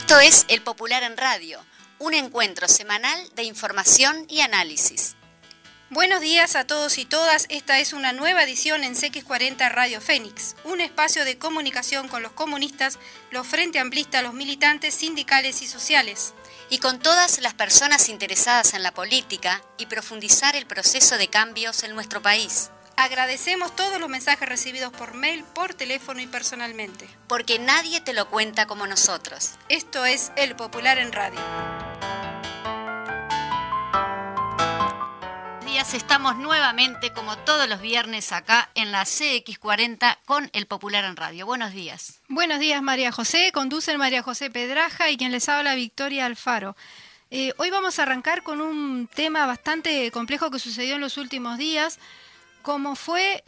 Esto es El Popular en Radio, un encuentro semanal de información y análisis. Buenos días a todos y todas, esta es una nueva edición en CX40 Radio Fénix, un espacio de comunicación con los comunistas, los frente amplistas, los militantes sindicales y sociales. Y con todas las personas interesadas en la política y profundizar el proceso de cambios en nuestro país. Agradecemos todos los mensajes recibidos por mail, por teléfono y personalmente. Porque nadie te lo cuenta como nosotros. Esto es El Popular en Radio. Estamos nuevamente, como todos los viernes, acá en la CX40 con El Popular en Radio. Buenos días. Buenos días, María José. Conducen María José Pedraja y quien les habla, Victoria Alfaro. Hoy vamos a arrancar con un tema bastante complejo que sucedió en los últimos días, como fue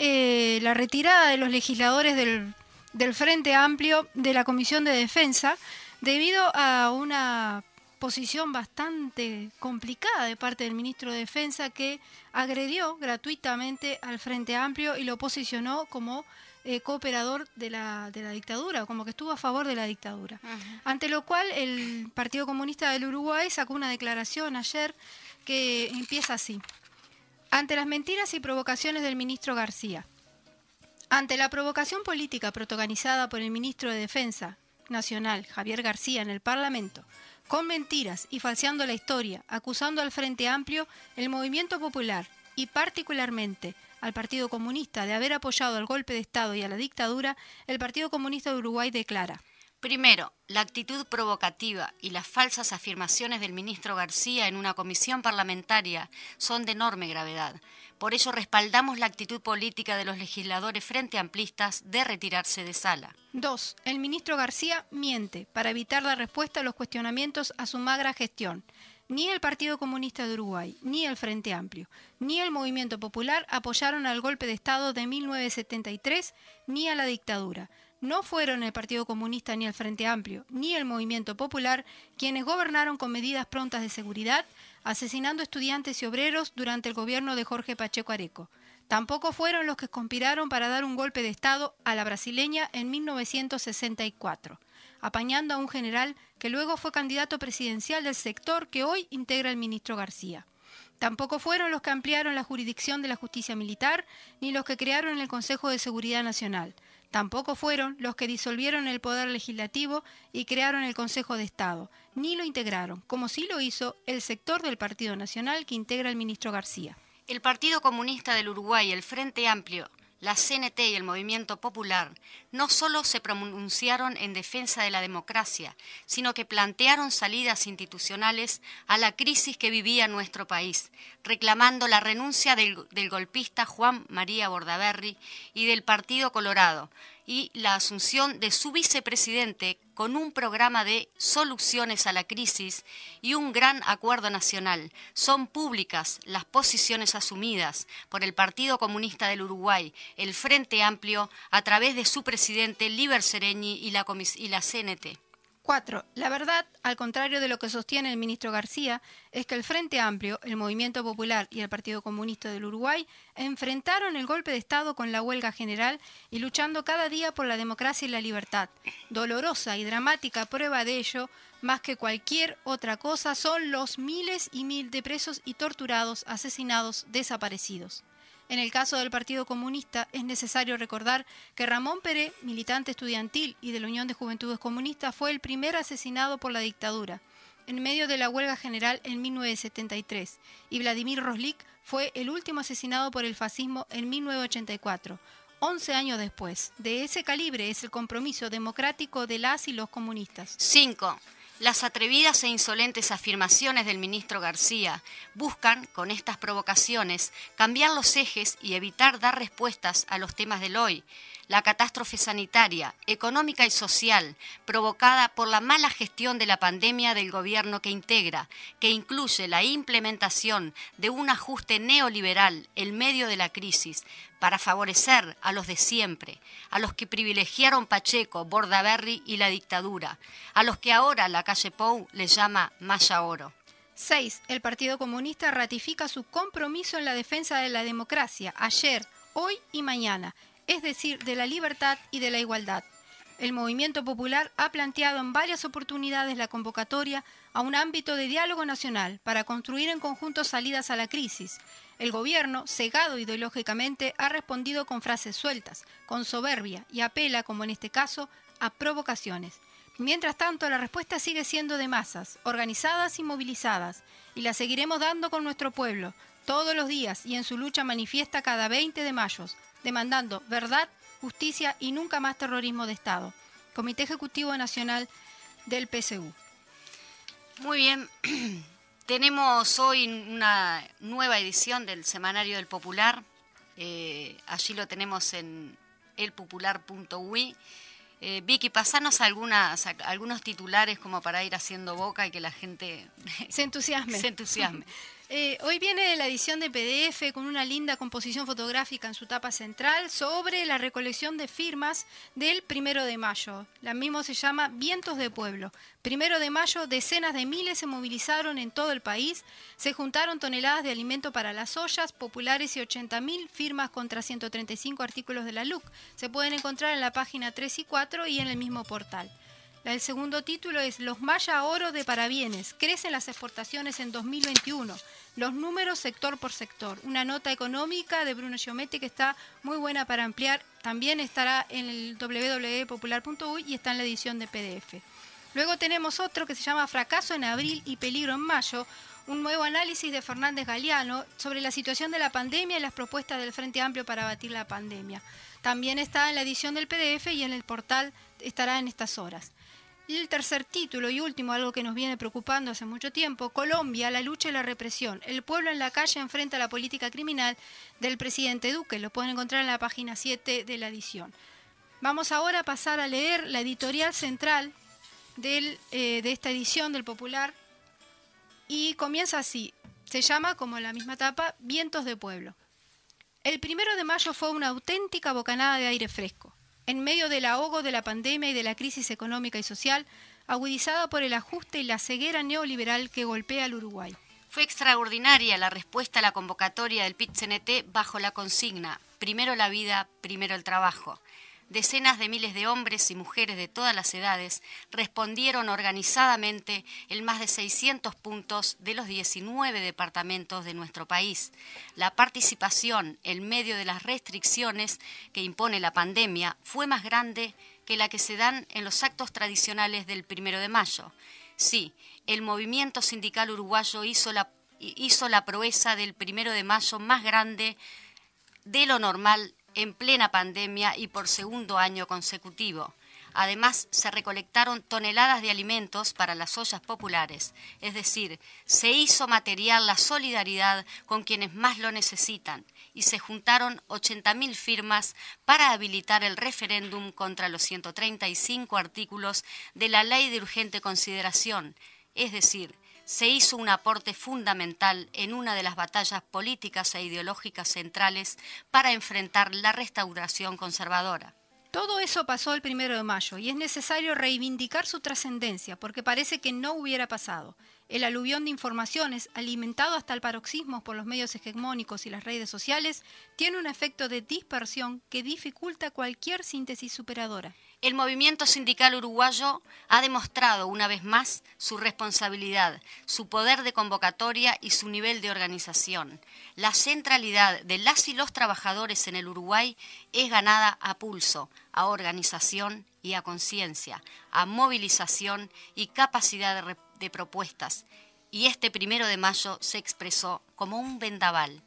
la retirada de los legisladores del Frente Amplio de la Comisión de Defensa, debido a una posición bastante complicada de parte del ministro de Defensa, que agredió gratuitamente al Frente Amplio y lo posicionó como cooperador de la dictadura, como que estuvo a favor de la dictadura. Ante lo cual el Partido Comunista del Uruguay sacó una declaración ayer que empieza así: ante las mentiras y provocaciones del ministro García, ante la provocación política protagonizada por el ministro de Defensa Nacional, Javier García, en el Parlamento, con mentiras y falseando la historia, acusando al Frente Amplio, el Movimiento Popular y particularmente al Partido Comunista de haber apoyado al golpe de Estado y a la dictadura, el Partido Comunista de Uruguay declara: primero, la actitud provocativa y las falsas afirmaciones del ministro García en una comisión parlamentaria son de enorme gravedad. Por ello respaldamos la actitud política de los legisladores frente amplistas de retirarse de sala. 2. El ministro García miente para evitar la respuesta a los cuestionamientos a su magra gestión. Ni el Partido Comunista de Uruguay, ni el Frente Amplio, ni el Movimiento Popular apoyaron al golpe de Estado de 1973, ni a la dictadura. No fueron el Partido Comunista ni el Frente Amplio, ni el Movimiento Popular quienes gobernaron con medidas prontas de seguridad, asesinando estudiantes y obreros durante el gobierno de Jorge Pacheco Areco. Tampoco fueron los que conspiraron para dar un golpe de Estado a la brasileña en 1964, apañando a un general que luego fue candidato presidencial del sector que hoy integra el ministro García. Tampoco fueron los que ampliaron la jurisdicción de la justicia militar, ni los que crearon el Consejo de Seguridad Nacional. Tampoco fueron los que disolvieron el Poder Legislativo y crearon el Consejo de Estado, ni lo integraron, como sí lo hizo el sector del Partido Nacional que integra el ministro García. El Partido Comunista del Uruguay, el Frente Amplio, la CNT y el Movimiento Popular no solo se pronunciaron en defensa de la democracia, sino que plantearon salidas institucionales a la crisis que vivía nuestro país, reclamando la renuncia del golpista Juan María Bordaberry y del Partido Colorado, y la asunción de su vicepresidente con un programa de soluciones a la crisis y un gran acuerdo nacional. Son públicas las posiciones asumidas por el Partido Comunista del Uruguay, el Frente Amplio, a través de su presidente Líber Seregni y la CNT. 4. La verdad, al contrario de lo que sostiene el ministro García, es que el Frente Amplio, el Movimiento Popular y el Partido Comunista del Uruguay enfrentaron el golpe de Estado con la huelga general y luchando cada día por la democracia y la libertad. Dolorosa y dramática prueba de ello, más que cualquier otra cosa, son los miles y miles de presos y torturados, asesinados, desaparecidos. En el caso del Partido Comunista es necesario recordar que Ramón Peré, militante estudiantil y de la Unión de Juventudes Comunistas, fue el primer asesinado por la dictadura en medio de la huelga general en 1973, y Vladimir Roslik fue el último asesinado por el fascismo en 1984. 11 años después. De ese calibre es el compromiso democrático de las y los comunistas. 5. Las atrevidas e insolentes afirmaciones del ministro García buscan, con estas provocaciones, cambiar los ejes y evitar dar respuestas a los temas del hoy. La catástrofe sanitaria, económica y social provocada por la mala gestión de la pandemia del gobierno que integra, que incluye la implementación de un ajuste neoliberal en medio de la crisis para favorecer a los de siempre, a los que privilegiaron Pacheco, Bordaberry y la dictadura, a los que ahora la calle Pou les llama Maya Oro. 6. El Partido Comunista ratifica su compromiso en la defensa de la democracia, ayer, hoy y mañana, es decir, de la libertad y de la igualdad. El Movimiento Popular ha planteado en varias oportunidades la convocatoria a un ámbito de diálogo nacional para construir en conjunto salidas a la crisis. El gobierno, cegado ideológicamente, ha respondido con frases sueltas, con soberbia y apela, como en este caso, a provocaciones. Mientras tanto, la respuesta sigue siendo de masas, organizadas y movilizadas, y la seguiremos dando con nuestro pueblo, todos los días y en su lucha manifiesta cada 20 de mayo, demandando verdad, justicia y nunca más terrorismo de Estado. Comité Ejecutivo Nacional del PSU. Muy bien, tenemos hoy una nueva edición del Semanario del Popular. Allí lo tenemos en elpopular.ui. Vicky, pasanos algunos titulares como para ir haciendo boca y que la gente se entusiasme. Hoy viene la edición de PDF con una linda composición fotográfica en su tapa central sobre la recolección de firmas del 1 de mayo. La misma se llama Vientos de Pueblo. 1 de mayo, decenas de miles se movilizaron en todo el país. Se juntaron toneladas de alimento para las ollas populares y 80.000 firmas contra 135 artículos de la LUC. Se pueden encontrar en la página 3 y 4 y en el mismo portal. El segundo título es Los Maya Oro de Parabienes. Crecen las exportaciones en 2021. Los números sector por sector. Una nota económica de Bruno Giometti que está muy buena para ampliar. También estará en el www.popular.uy y está en la edición de PDF. Luego tenemos otro que se llama Fracaso en abril y peligro en mayo. Un nuevo análisis de Fernández Galeano sobre la situación de la pandemia y las propuestas del Frente Amplio para abatir la pandemia. También está en la edición del PDF y en el portal estará en estas horas. Y el tercer título y último, algo que nos viene preocupando hace mucho tiempo, Colombia, la lucha y la represión. El pueblo en la calle enfrenta a la política criminal del presidente Duque. Lo pueden encontrar en la página 7 de la edición. Vamos ahora a pasar a leer la editorial central de esta edición del Popular y comienza así. Se llama, como la misma tapa, Vientos de Pueblo. El 1 de mayo fue una auténtica bocanada de aire fresco. En medio del ahogo de la pandemia y de la crisis económica y social, agudizada por el ajuste y la ceguera neoliberal que golpea al Uruguay. Fue extraordinaria la respuesta a la convocatoria del PIT-CNT bajo la consigna Primero la vida, primero el trabajo. Decenas de miles de hombres y mujeres de todas las edades respondieron organizadamente en más de 600 puntos de los 19 departamentos de nuestro país. La participación en medio de las restricciones que impone la pandemia fue más grande que la que se dan en los actos tradicionales del 1 de mayo. Sí, el movimiento sindical uruguayo hizo la proeza del 1 de mayo más grande de lo normal en plena pandemia y por segundo año consecutivo. Además, se recolectaron toneladas de alimentos para las ollas populares, es decir, se hizo material la solidaridad con quienes más lo necesitan y se juntaron 80.000 firmas para habilitar el referéndum contra los 135 artículos de la Ley de Urgente Consideración, es decir, se hizo un aporte fundamental en una de las batallas políticas e ideológicas centrales para enfrentar la restauración conservadora. Todo eso pasó el 1 de mayo y es necesario reivindicar su trascendencia porque parece que no hubiera pasado. El aluvión de informaciones, alimentado hasta el paroxismo por los medios hegemónicos y las redes sociales, tiene un efecto de dispersión que dificulta cualquier síntesis superadora. El movimiento sindical uruguayo ha demostrado una vez más su responsabilidad, su poder de convocatoria y su nivel de organización. La centralidad de las y los trabajadores en el Uruguay es ganada a pulso, a organización y a conciencia, a movilización y capacidad de propuestas. Y este 1 de mayo se expresó como un vendaval.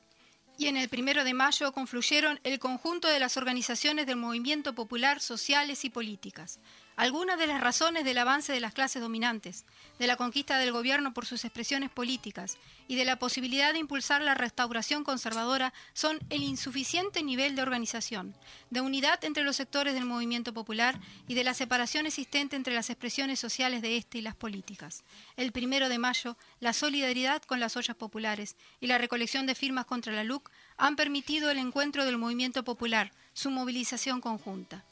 Y en el 1 de mayo confluyeron el conjunto de las organizaciones del movimiento popular, sociales y políticas. Algunas de las razones del avance de las clases dominantes, de la conquista del gobierno por sus expresiones políticas y de la posibilidad de impulsar la restauración conservadora son el insuficiente nivel de organización, de unidad entre los sectores del movimiento popular y de la separación existente entre las expresiones sociales de este y las políticas. El 1 de mayo, la solidaridad con las ollas populares y la recolección de firmas contra la LUC han permitido el encuentro del movimiento popular, su movilización conjunta.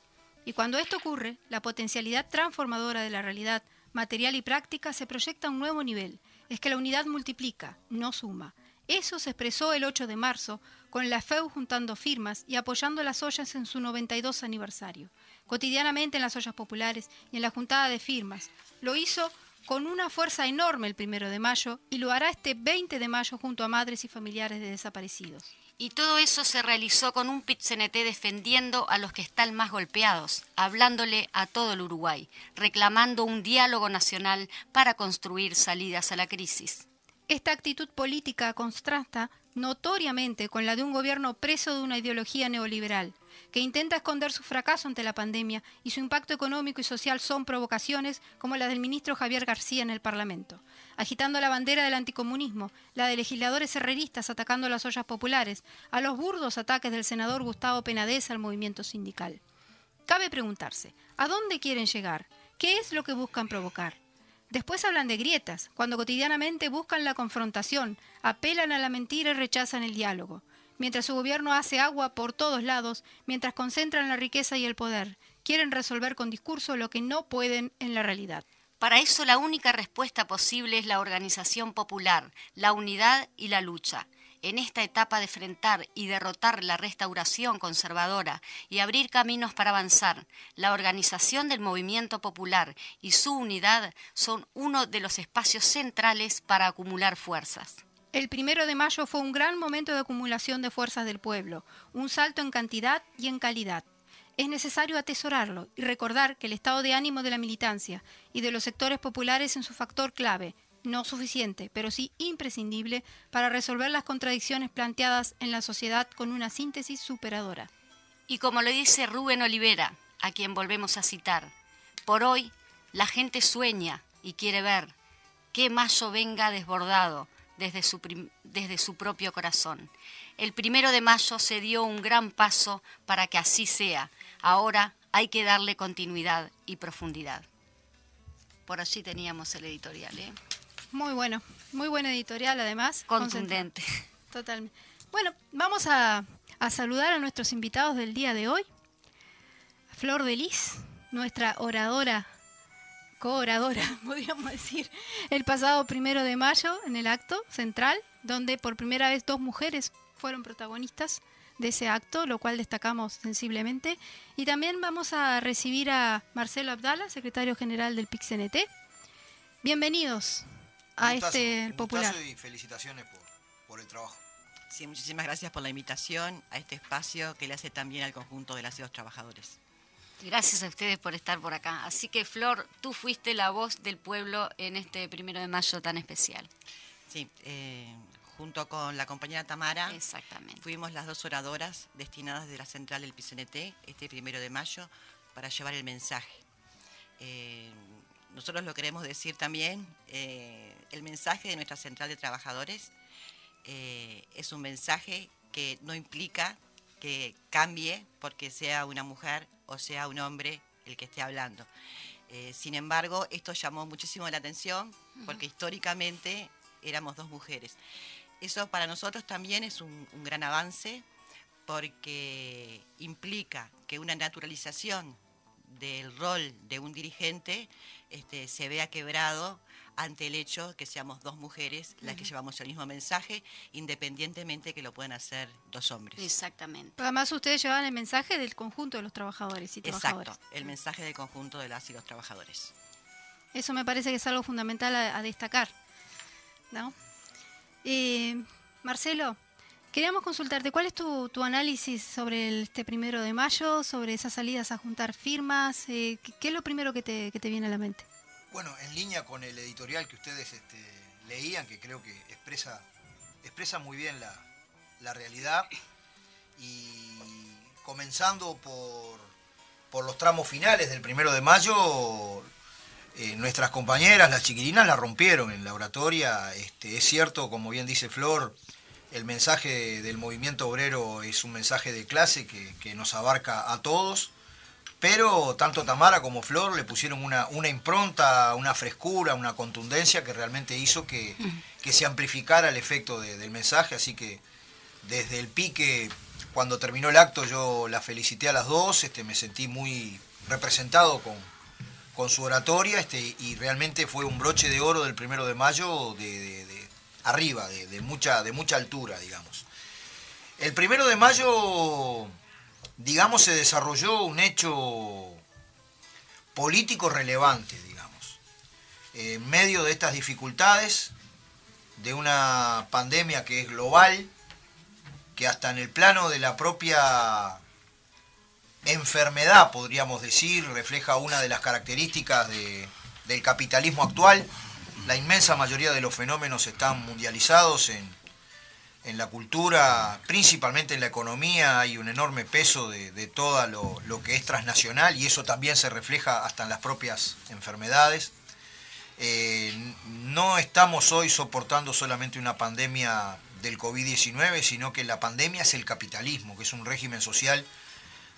Y cuando esto ocurre, la potencialidad transformadora de la realidad material y práctica se proyecta a un nuevo nivel. Es que la unidad multiplica, no suma. Eso se expresó el 8 de marzo, con la FEU juntando firmas y apoyando las ollas en su 92 aniversario. cotidianamente en las ollas populares y en la juntada de firmas. Lo hizo con una fuerza enorme el 1 de mayo y lo hará este 20 de mayo junto a madres y familiares de desaparecidos. Y todo eso se realizó con un PIT-CNT defendiendo a los que están más golpeados, hablándole a todo el Uruguay, reclamando un diálogo nacional para construir salidas a la crisis. Esta actitud política contrasta notoriamente con la de un gobierno preso de una ideología neoliberal, que intenta esconder su fracaso ante la pandemia y su impacto económico y social son provocaciones como la del ministro Javier García en el Parlamento, agitando la bandera del anticomunismo, la de legisladores herreristas atacando las ollas populares, a los burdos ataques del senador Gustavo Penades al movimiento sindical. Cabe preguntarse, ¿a dónde quieren llegar? ¿Qué es lo que buscan provocar? Después hablan de grietas, cuando cotidianamente buscan la confrontación, apelan a la mentira y rechazan el diálogo. Mientras su gobierno hace agua por todos lados, mientras concentran la riqueza y el poder, quieren resolver con discurso lo que no pueden en la realidad. Para eso la única respuesta posible es la organización popular, la unidad y la lucha. En esta etapa de enfrentar y derrotar la restauración conservadora y abrir caminos para avanzar, la organización del movimiento popular y su unidad son uno de los espacios centrales para acumular fuerzas. El 1 de mayo fue un gran momento de acumulación de fuerzas del pueblo, un salto en cantidad y en calidad. Es necesario atesorarlo y recordar que el estado de ánimo de la militancia y de los sectores populares es un factor clave, no suficiente, pero sí imprescindible para resolver las contradicciones planteadas en la sociedad con una síntesis superadora. Y como lo dice Rubén Olivera, a quien volvemos a citar, por hoy la gente sueña y quiere ver que mayo venga desbordado desde su propio corazón. El 1 de mayo se dio un gran paso para que así sea. Ahora hay que darle continuidad y profundidad. Por allí teníamos el editorial, ¿eh? Muy bueno, muy buen editorial además. Contundente. Totalmente. Bueno, vamos a saludar a nuestros invitados del día de hoy. Flor de Lis, nuestra oradora, co-oradora, podríamos decir, el pasado 1 de mayo en el acto central, donde por primera vez 2 mujeres fueron protagonistas de ese acto, lo cual destacamos sensiblemente. Y también vamos a recibir a Marcelo Abdala, secretario general del PIT-CNT. Bienvenidos a este popular. Y felicitaciones por el trabajo. Sí, muchísimas gracias por la invitación a este espacio que le hace tan bien al conjunto de las y los trabajadores. Gracias a ustedes por estar por acá. Así que, Flor, tú fuiste la voz del pueblo en este 1 de mayo tan especial. Sí, junto con la compañera Tamara, exactamente, fuimos las 2 oradoras destinadas de la central del PIT-CNT este 1 de mayo para llevar el mensaje. Nosotros lo queremos decir también, el mensaje de nuestra central de trabajadores es un mensaje que no implica que cambie porque sea una mujer o sea un hombre el que esté hablando. Sin embargo, esto llamó muchísimo la atención porque históricamente éramos 2 mujeres. Eso para nosotros también es un gran avance porque implica que una naturalización del rol de un dirigente se vea quebrado ante el hecho que seamos 2 mujeres las que llevamos el mismo mensaje, independientemente que lo puedan hacer 2 hombres. Exactamente. Además, ustedes llevan el mensaje del conjunto de los trabajadores y trabajadoras. Exacto, el mensaje del conjunto de las y los trabajadores. Eso me parece que es algo fundamental a destacar, ¿no? Marcelo, queríamos consultarte, ¿cuál es tu análisis sobre este 1 de mayo, sobre esas salidas a juntar firmas? ¿Qué es lo primero que te viene a la mente? Bueno, en línea con el editorial que ustedes leían, que creo que expresa muy bien la realidad, y comenzando por los tramos finales del 1 de mayo, nuestras compañeras, las chiquilinas, la rompieron en la oratoria. Es cierto, como bien dice Flor, el mensaje del movimiento obrero es un mensaje de clase que nos abarca a todos, pero tanto Tamara como Flor le pusieron una impronta, una frescura, una contundencia que realmente hizo que se amplificara el efecto del mensaje. Así que desde el pique, cuando terminó el acto, yo las felicité a las 2, me sentí muy representado con su oratoria, y realmente fue un broche de oro del 1 de mayo de arriba, de mucha altura, digamos. El 1 de mayo, digamos, se desarrolló un hecho políticos relevantes, digamos. En medio de estas dificultades, de una pandemia que es global, que hasta en el plano de la propia enfermedad, podríamos decir, refleja una de las características del capitalismo actual. La inmensa mayoría de los fenómenos están mundializados en la cultura, principalmente en la economía. Hay un enorme peso de todo lo que es transnacional, y eso también se refleja hasta en las propias enfermedades. No estamos hoy soportando solamente una pandemia del COVID-19, sino que la pandemia es el capitalismo, que es un régimen social,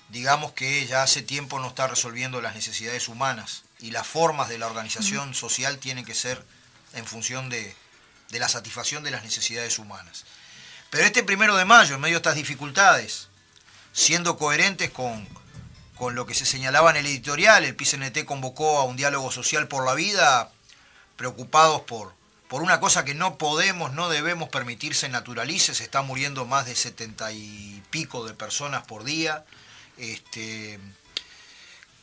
digamos, que ya hace tiempo no está resolviendo las necesidades humanas, y las formas de la organización social tienen que ser en función de la satisfacción de las necesidades humanas. Pero este 1 de mayo, en medio de estas dificultades, siendo coherentes con lo que se señalaba en el editorial, el PICNT convocó a un diálogo social por la vida, preocupados por una cosa que no podemos, no debemos permitir se naturalice. Se están muriendo más de 70 y pico de personas por día.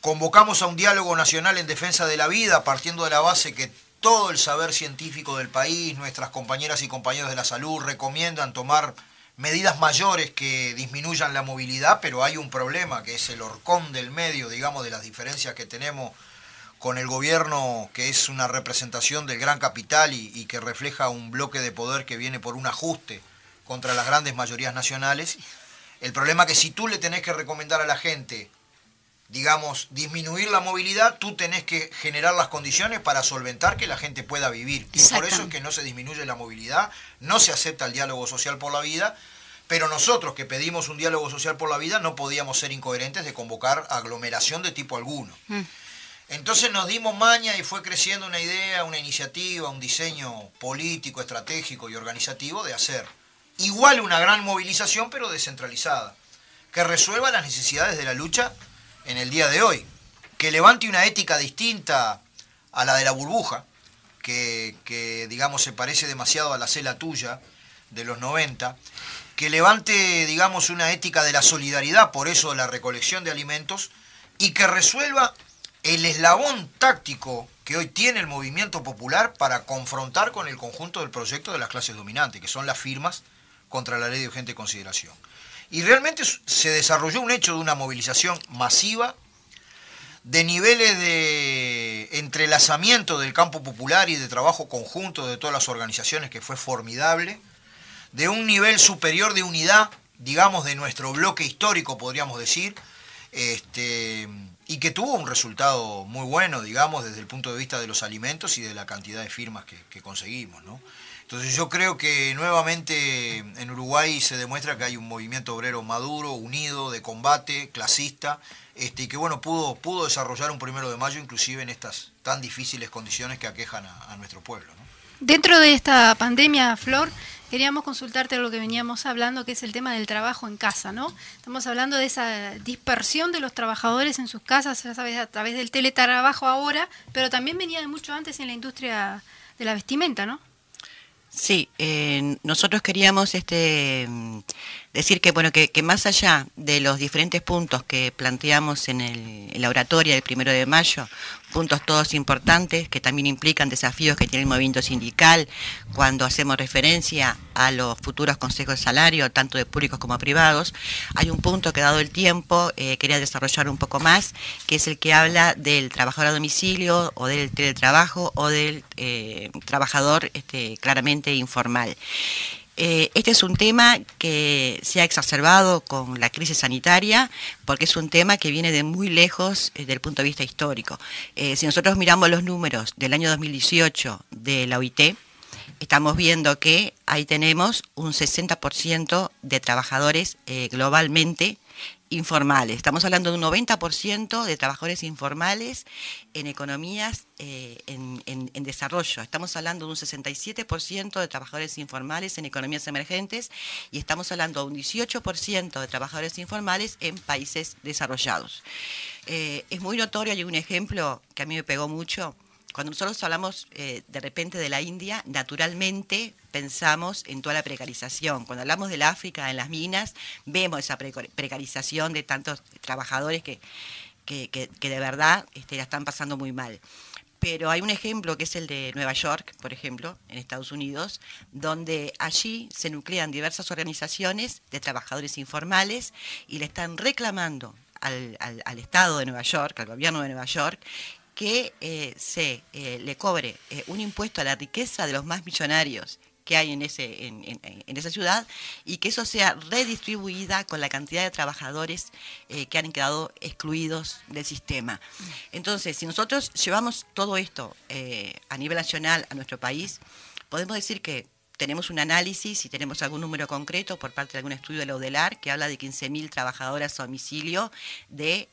Convocamos a un diálogo nacional en defensa de la vida, partiendo de la base que todo el saber científico del país, nuestras compañeras y compañeros de la salud recomiendan tomar medidas mayores que disminuyan la movilidad, pero hay un problema que es el horcón del medio, digamos, de las diferencias que tenemos con el gobierno, que es una representación del gran capital y que refleja un bloque de poder que viene por un ajuste contra las grandes mayorías nacionales. El problema es que si tú le tenés que recomendar a la gente, digamos, disminuir la movilidad, tú tenés que generar las condiciones para solventar que la gente pueda vivir. Y por eso es que no se disminuye la movilidad, no se acepta el diálogo social por la vida, pero nosotros que pedimos un diálogo social por la vida no podíamos ser incoherentes de convocar aglomeración de tipo alguno. Entonces nos dimos maña y fue creciendo una idea, una iniciativa, un diseño político, estratégico y organizativo de hacer igual una gran movilización, pero descentralizada, que resuelva las necesidades de la lucha en el día de hoy, que levante una ética distinta a la de la burbuja, que digamos se parece demasiado a la cela tuya de los 90, que levante, digamos, una ética de la solidaridad, por eso la recolección de alimentos, y que resuelva el eslabón táctico que hoy tiene el movimiento popular para confrontar con el conjunto del proyecto de las clases dominantes, que son las firmas contra la ley de urgente consideración. Y realmente se desarrolló un hecho de una movilización masiva, de niveles de entrelazamiento del campo popular y de trabajo conjunto de todas las organizaciones, que fue formidable, de un nivel superior de unidad, digamos, de nuestro bloque histórico, podríamos decir, y que tuvo un resultado muy bueno, digamos, desde el punto de vista de los alimentos y de la cantidad de firmas que conseguimos, ¿no? Entonces yo creo que nuevamente en Uruguay se demuestra que hay un movimiento obrero maduro, unido, de combate, clasista, y que bueno, pudo desarrollar un 1 de mayo inclusive en estas tan difíciles condiciones que aquejan a nuestro pueblo, ¿no? Dentro de esta pandemia, Flor, queríamos consultarte lo que veníamos hablando, que es el tema del trabajo en casa, ¿no? Estamos hablando de esa dispersión de los trabajadores en sus casas, ya sabes, a través del teletrabajo ahora, pero también venía de mucho antes en la industria de la vestimenta, ¿no? Sí, nosotros queríamos decir que bueno que más allá de los diferentes puntos que planteamos en la oratoria del 1 de mayo, puntos todos importantes que también implican desafíos que tiene el movimiento sindical cuando hacemos referencia a los futuros consejos de salario, tanto de públicos como privados, hay un punto que dado el tiempo quería desarrollar un poco más, que es el que habla del trabajador a domicilio o del teletrabajo o del trabajador claramente informal. Este es un tema que se ha exacerbado con la crisis sanitaria porque es un tema que viene de muy lejos desde el punto de vista histórico. Si nosotros miramos los números del año 2018 de la OIT, estamos viendo que ahí tenemos un 60% de trabajadores globalmente informales. Estamos hablando de un 90% de trabajadores informales en economías en desarrollo. Estamos hablando de un 67% de trabajadores informales en economías emergentes y estamos hablando de un 18% de trabajadores informales en países desarrollados. Es muy notorio, hay un ejemplo que a mí me pegó mucho. Cuando nosotros hablamos de repente de la India, naturalmente pensamos en toda la precarización. Cuando hablamos del África, en las minas, vemos esa precarización de tantos trabajadores que que de verdad la están pasando muy mal. Pero hay un ejemplo que es el de Nueva York, por ejemplo, en Estados Unidos, donde allí se nuclean diversas organizaciones de trabajadores informales y le están reclamando al Estado de Nueva York, al gobierno de Nueva York, que le cobre un impuesto a la riqueza de los más millonarios que hay en esa ciudad, y que eso sea redistribuida con la cantidad de trabajadores que han quedado excluidos del sistema. Entonces, si nosotros llevamos todo esto a nivel nacional a nuestro país, podemos decir que tenemos un análisis y tenemos algún número concreto por parte de algún estudio de la UDELAR que habla de 15.000 trabajadoras a domicilio de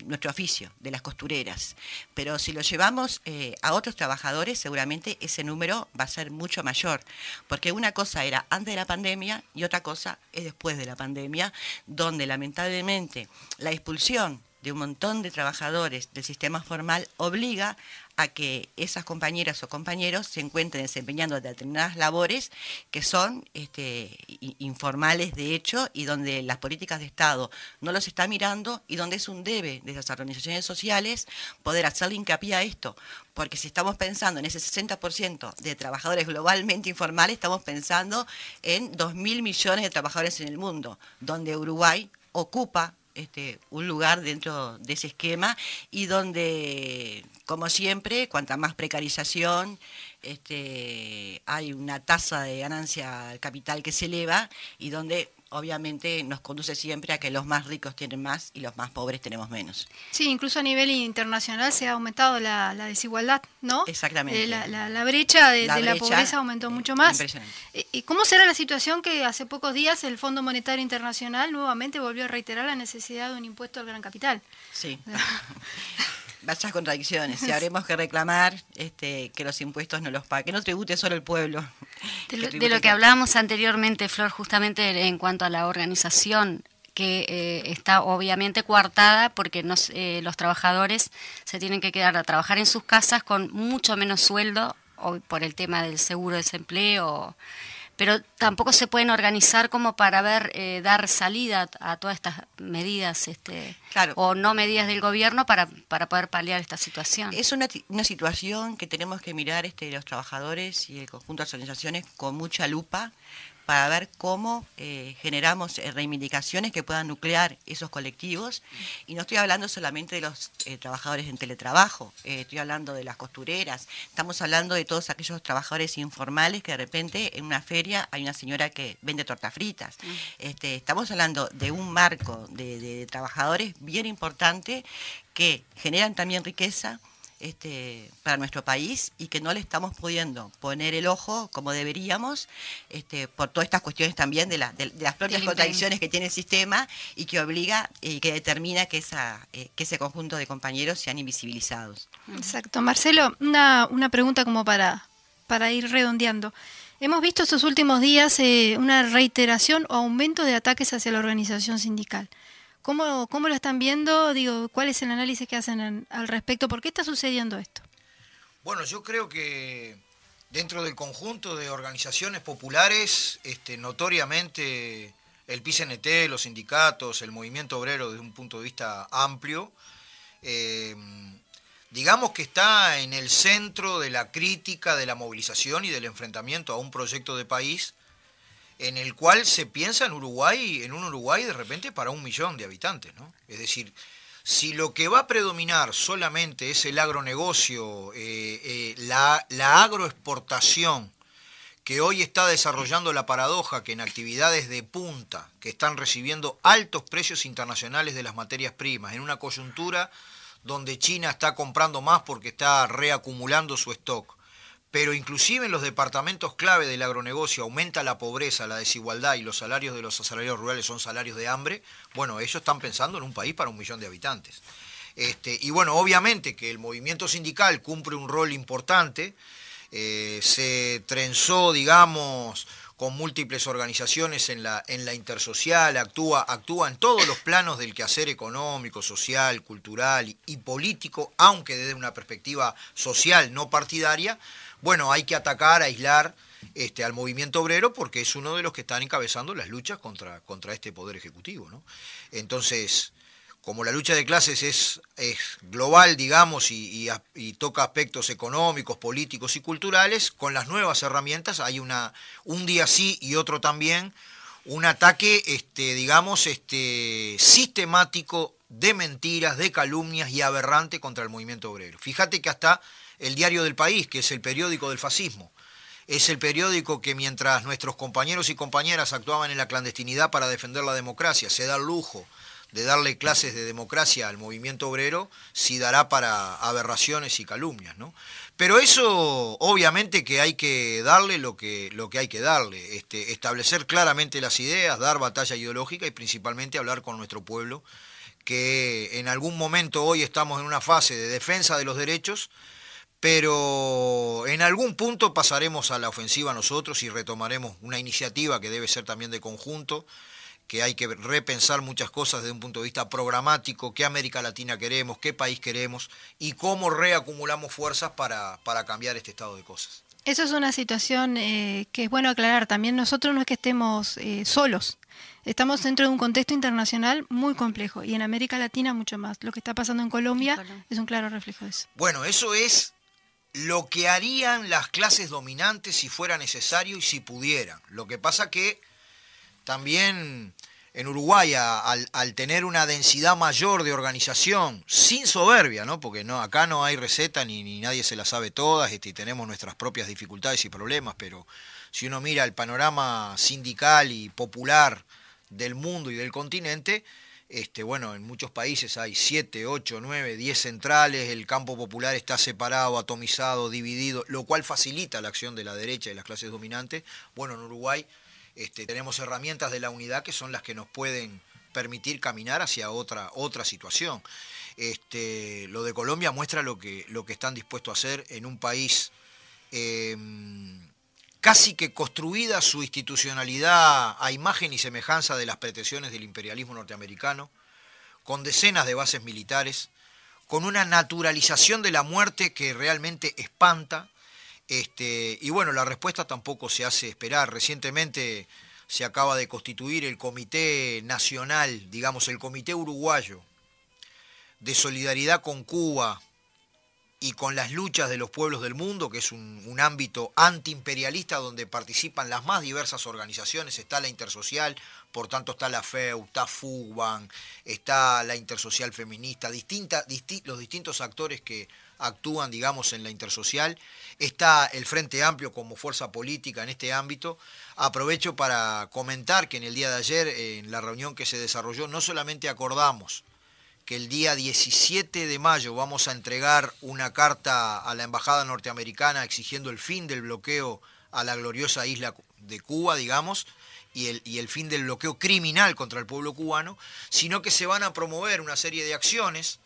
nuestro oficio, de las costureras. Pero si lo llevamos a otros trabajadores, seguramente ese número va a ser mucho mayor, porque una cosa era antes de la pandemia y otra cosa es después de la pandemia, donde lamentablemente la expulsión de un montón de trabajadores del sistema formal obliga a que esas compañeras o compañeros se encuentren desempeñando determinadas labores que son informales de hecho, y donde las políticas de Estado no los está mirando, y donde es un debe de las organizaciones sociales poder hacerle hincapié a esto, porque si estamos pensando en ese 60% de trabajadores globalmente informales, estamos pensando en 2.000 millones de trabajadores en el mundo, donde Uruguay ocupa un lugar dentro de ese esquema, y donde, como siempre, cuanta más precarización, hay una tasa de ganancia al capital que se eleva, y donde obviamente nos conduce siempre a que los más ricos tienen más y los más pobres tenemos menos. Sí, incluso a nivel internacional se ha aumentado la desigualdad, ¿no? Exactamente. La brecha de la pobreza aumentó mucho más. Impresionante. ¿Y cómo será la situación que hace pocos días el Fondo Monetario Internacional nuevamente volvió a reiterar la necesidad de un impuesto al gran capital? Sí. Vayas contradicciones. Si habremos que reclamar que los impuestos no los pague, que no tribute solo el pueblo. De lo que hablábamos anteriormente, Flor, justamente en cuanto a la organización, que está obviamente coartada porque los trabajadores se tienen que quedar a trabajar en sus casas con mucho menos sueldo, o por el tema del seguro de desempleo, pero tampoco se pueden organizar como para dar salida a todas estas medidas claro, o no medidas del gobierno para poder paliar esta situación. Es una situación que tenemos que mirar los trabajadores y el conjunto de las organizaciones con mucha lupa, para ver cómo generamos reivindicaciones que puedan nuclear esos colectivos. Y no estoy hablando solamente de los trabajadores en teletrabajo, estoy hablando de las costureras, estamos hablando de todos aquellos trabajadores informales que de repente en una feria hay una señora que vende tortas fritas. Estamos hablando de un marco de trabajadores bien importante que generan también riqueza para nuestro país, y que no le estamos pudiendo poner el ojo como deberíamos, por todas estas cuestiones también de las propias contradicciones que tiene el sistema, y que obliga y que determina que ese conjunto de compañeros sean invisibilizados. Exacto. Marcelo, una pregunta como para ir redondeando. Hemos visto estos últimos días una reiteración o aumento de ataques hacia la organización sindical. ¿Cómo lo están viendo? Digo, ¿cuál es el análisis que hacen al respecto? ¿Por qué está sucediendo esto? Bueno, yo creo que dentro del conjunto de organizaciones populares, notoriamente el PCNT, los sindicatos, el movimiento obrero desde un punto de vista amplio, digamos que está en el centro de la crítica, de la movilización y del enfrentamiento a un proyecto de país en el cual se piensa en un Uruguay de repente para 1 millón de habitantes, ¿no? Es decir, si lo que va a predominar solamente es el agronegocio, la agroexportación, que hoy está desarrollando la paradoja que en actividades de punta, que están recibiendo altos precios internacionales de las materias primas, en una coyuntura donde China está comprando más porque está reacumulando su stock, pero inclusive en los departamentos clave del agronegocio aumenta la pobreza, la desigualdad, y los salarios de los asalariados rurales son salarios de hambre, bueno, ellos están pensando en un país para 1 millón de habitantes. Y bueno, obviamente que el movimiento sindical cumple un rol importante, se trenzó, digamos, con múltiples organizaciones en la intersocial, actúa en todos los planos del quehacer económico, social, cultural y político, aunque desde una perspectiva social, no partidaria. Bueno, hay que atacar, aislar al movimiento obrero, porque es uno de los que están encabezando las luchas contra este poder ejecutivo, ¿no? Entonces, como la lucha de clases es global, digamos, y toca aspectos económicos, políticos y culturales, con las nuevas herramientas hay un día sí y otro también, un ataque, digamos, sistemático de mentiras, de calumnias y aberrante contra el movimiento obrero. Fíjate que hasta el Diario del País, que es el periódico del fascismo, es el periódico que mientras nuestros compañeros y compañeras actuaban en la clandestinidad para defender la democracia, se da el lujo de darle clases de democracia al movimiento obrero, sí dará para aberraciones y calumnias, ¿no? Pero eso, obviamente que hay que darle lo que hay que darle, establecer claramente las ideas, dar batalla ideológica y principalmente hablar con nuestro pueblo, que en algún momento hoy estamos en una fase de defensa de los derechos, pero en algún punto pasaremos a la ofensiva nosotros y retomaremos una iniciativa que debe ser también de conjunto, que hay que repensar muchas cosas desde un punto de vista programático, qué América Latina queremos, qué país queremos y cómo reacumulamos fuerzas para cambiar este estado de cosas. Eso es una situación que es bueno aclarar. También nosotros no es que estemos solos. Estamos dentro de un contexto internacional muy complejo y en América Latina mucho más. Lo que está pasando en Colombia es un claro reflejo de eso. Bueno, eso es lo que harían las clases dominantes si fuera necesario y si pudieran. Lo que pasa que también en Uruguay, al tener una densidad mayor de organización, sin soberbia, ¿no? Porque acá no hay receta ni nadie se la sabe todas, y tenemos nuestras propias dificultades y problemas, pero si uno mira el panorama sindical y popular del mundo y del continente, bueno, en muchos países hay 7, 8, 9, 10 centrales, el campo popular está separado, atomizado, dividido, lo cual facilita la acción de la derecha y las clases dominantes. Bueno, en Uruguay tenemos herramientas de la unidad que son las que nos pueden permitir caminar hacia otra situación. Lo de Colombia muestra lo que están dispuestos a hacer en un país casi que construida su institucionalidad a imagen y semejanza de las pretensiones del imperialismo norteamericano, con decenas de bases militares, con una naturalización de la muerte que realmente espanta. Y bueno, la respuesta tampoco se hace esperar. Recientemente se acaba de constituir el Comité Nacional, digamos el Comité Uruguayo de Solidaridad con Cuba y con las luchas de los pueblos del mundo, que es un ámbito antiimperialista donde participan las más diversas organizaciones. Está la Intersocial, por tanto está la FEU, está FUGBAN, está la Intersocial Feminista, los distintos actores que actúan, digamos, en la Intersocial. Está el Frente Amplio como fuerza política en este ámbito. Aprovecho para comentar que en el día de ayer, en la reunión que se desarrolló, no solamente acordamos que el día 17 de mayo vamos a entregar una carta a la Embajada norteamericana exigiendo el fin del bloqueo a la gloriosa isla de Cuba, digamos, y el fin del bloqueo criminal contra el pueblo cubano, sino que se van a promover una serie de acciones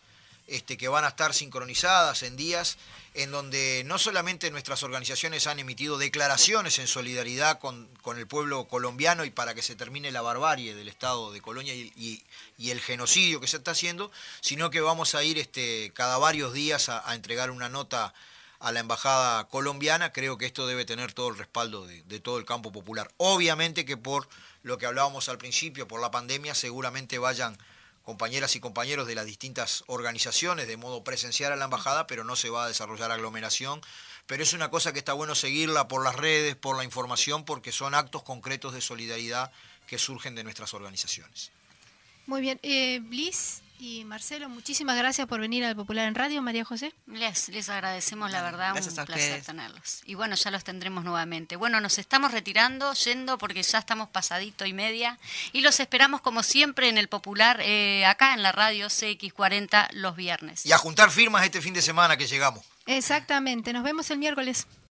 que van a estar sincronizadas en días en donde no solamente nuestras organizaciones han emitido declaraciones en solidaridad con el pueblo colombiano y para que se termine la barbarie del Estado de Colonia y el genocidio que se está haciendo, sino que vamos a ir cada varios días a entregar una nota a la embajada colombiana. Creo que esto debe tener todo el respaldo de todo el campo popular. Obviamente que por lo que hablábamos al principio, por la pandemia, seguramente vayan compañeras y compañeros de las distintas organizaciones de modo presencial a la embajada, pero no se va a desarrollar aglomeración. Pero es una cosa que está bueno seguirla por las redes, por la información, porque son actos concretos de solidaridad que surgen de nuestras organizaciones. Muy bien. Bliss y Marcelo, muchísimas gracias por venir al Popular en Radio. María José. Les agradecemos, la verdad, Gracias un a placer ustedes. tenerlos. Y bueno, ya los tendremos nuevamente. Bueno, nos estamos yendo porque ya estamos pasadito y media. Y los esperamos como siempre en el Popular, acá en la radio CX40 los viernes. Y a juntar firmas este fin de semana que llegamos. Exactamente. Nos vemos el miércoles.